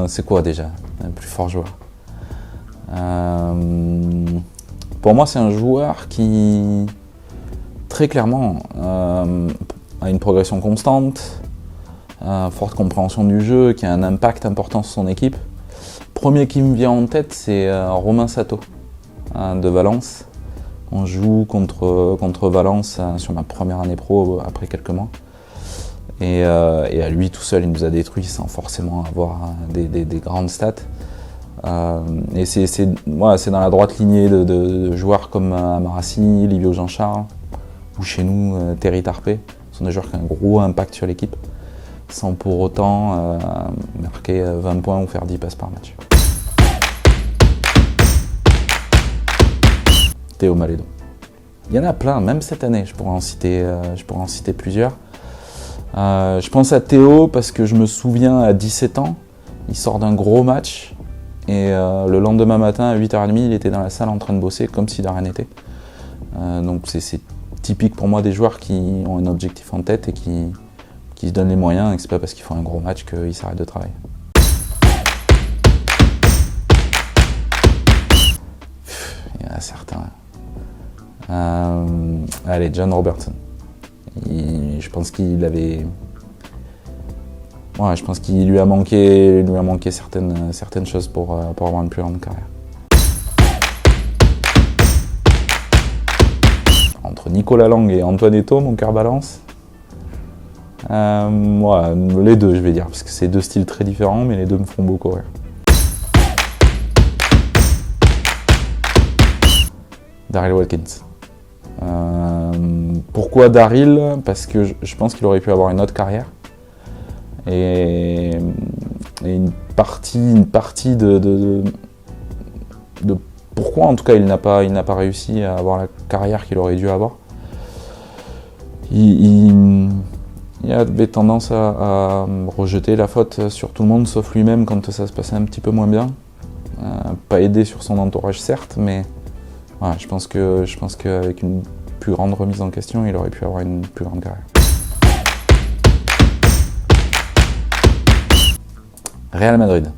C'est quoi déjà le plus fort joueur? Pour moi, c'est un joueur qui, très clairement, a une progression constante, forte compréhension du jeu, qui a un impact important sur son équipe. Premier qui me vient en tête, c'est Romain Sato, de Valence. On joue contre Valence sur ma première année pro après quelques mois. Et à lui tout seul, il nous a détruits sans forcément avoir des grandes stats. Et c'est dans la droite lignée de joueurs comme Amarassi, Livio Jean-Charles, ou chez nous, Terry Tarpé. Ce sont des joueurs qui ont un gros impact sur l'équipe, sans pour autant marquer 20 points ou faire 10 passes par match. Théo Malédon. Il y en a plein, même cette année, je pourrais en citer plusieurs. Je pense à Théo parce que je me souviens à 17 ans, il sort d'un gros match et le lendemain matin à 8h30, il était dans la salle en train de bosser comme si de rien n'était. Donc c'est typique pour moi des joueurs qui ont un objectif en tête et qui se donnent les moyens et que c'est pas parce qu'ils font un gros match qu'ils s'arrêtent de travailler. Il y en a certains. Allez, John Robertson. Je pense qu'il lui a manqué certaines choses pour avoir une plus grande carrière. Entre Nicolas Lang et Antoine Eto'o, mon cœur balance. Les deux, je vais dire, parce que c'est deux styles très différents, mais les deux me font beaucoup rire. Daryl Watkins. Pourquoi Daryl? Parce que je pense qu'il aurait pu avoir une autre carrière. Et une partie de pourquoi en tout cas il n'a pas réussi à avoir la carrière qu'il aurait dû avoir. Il avait tendance à rejeter la faute sur tout le monde sauf lui-même quand ça se passait un petit peu moins bien. Pas aidé sur son entourage certes, mais voilà, je pense qu'avec une plus grande remise en question, il aurait pu avoir une plus grande carrière. Real Madrid.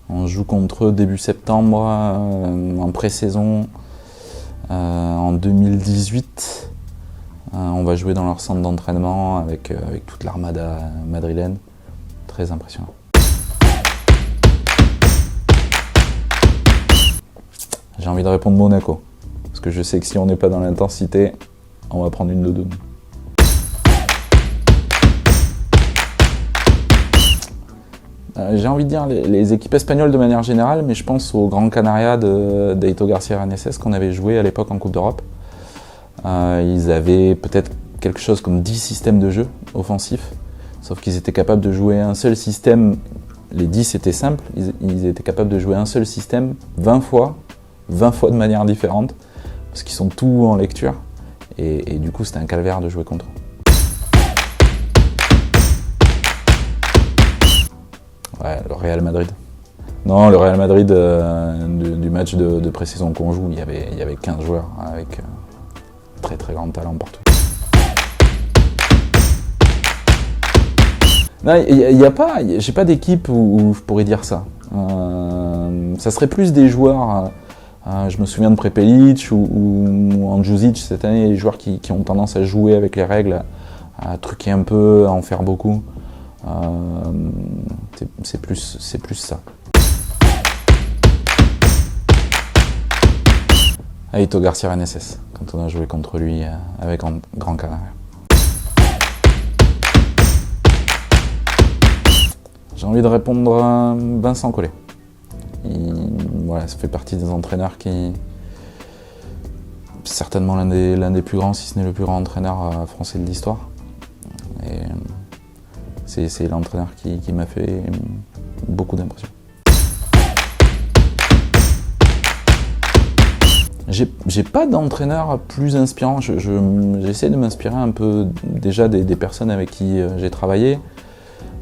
On joue contre eux début septembre, en pré-saison, en 2018. On va jouer dans leur centre d'entraînement avec toute l'armada madrilène. Très impressionnant. J'ai envie de répondre Monaco. Parce que je sais que si on n'est pas dans l'intensité, on va prendre une de deux. J'ai envie de dire les équipes espagnoles de manière générale, mais je pense au Gran Canaria d'Eito Garcia Reneses qu'on avait joué à l'époque en Coupe d'Europe. Ils avaient peut-être quelque chose comme 10 systèmes de jeu offensifs, sauf qu'ils étaient capables de jouer un seul système. Les 10 étaient simples, ils étaient capables de jouer un seul système 20 fois de manière différente, parce qu'ils sont tout en lecture, et du coup c'était un calvaire de jouer contre eux. Ouais, le Real Madrid. Non, le Real Madrid du match de pré-saison qu'on joue, il y avait 15 joueurs avec très très grand talent partout. Non, j'ai pas d'équipe où je pourrais dire ça. Ça serait plus des joueurs, je me souviens de Prepelic ou Andjusic cette année, les joueurs qui ont tendance à jouer avec les règles, à truquer un peu, à en faire beaucoup. C'est plus ça. Eito Garcia Reneses, quand on a joué contre lui avec Gran Canaria. J'ai envie de répondre Vincent Collet. Voilà, ça fait partie des entraîneurs qui... certainement l'un des plus grands, si ce n'est le plus grand entraîneur français de l'histoire. Et c'est l'entraîneur qui m'a fait beaucoup d'impression. J'ai pas d'entraîneur plus inspirant. J'essaie de m'inspirer un peu déjà des personnes avec qui j'ai travaillé.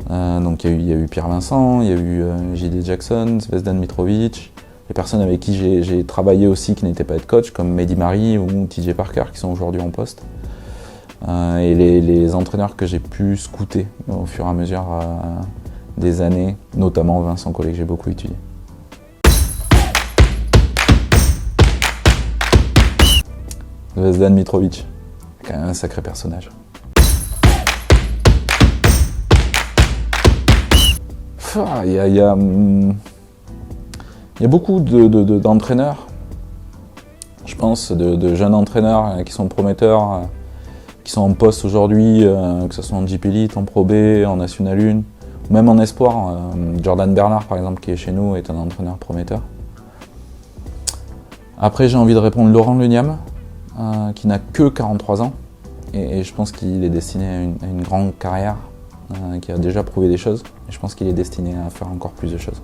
Donc il y a eu Pierre Vincent, il y a eu J.D. Jackson, Zvezdan Mitrovic, les personnes avec qui j'ai travaillé aussi qui n'étaient pas head coach, comme Mehdi Mari ou TJ Parker, qui sont aujourd'hui en poste. Et les entraîneurs que j'ai pu scouter au fur et à mesure des années, notamment Vincent Collet que j'ai beaucoup étudié. Zvezdan Mitrovic, quand même un sacré personnage. Il y a beaucoup d'entraîneurs, je pense, de jeunes entraîneurs qui sont prometteurs, qui sont en poste aujourd'hui, que ce soit en JP Elite, en Pro B, en National 1, ou même en Espoir. Jordan Bernard, par exemple, qui est chez nous, est un entraîneur prometteur. Après, j'ai envie de répondre Laurent Leniam, qui n'a que 43 ans, et je pense qu'il est destiné à une grande carrière, qui a déjà prouvé des choses, et je pense qu'il est destiné à faire encore plus de choses.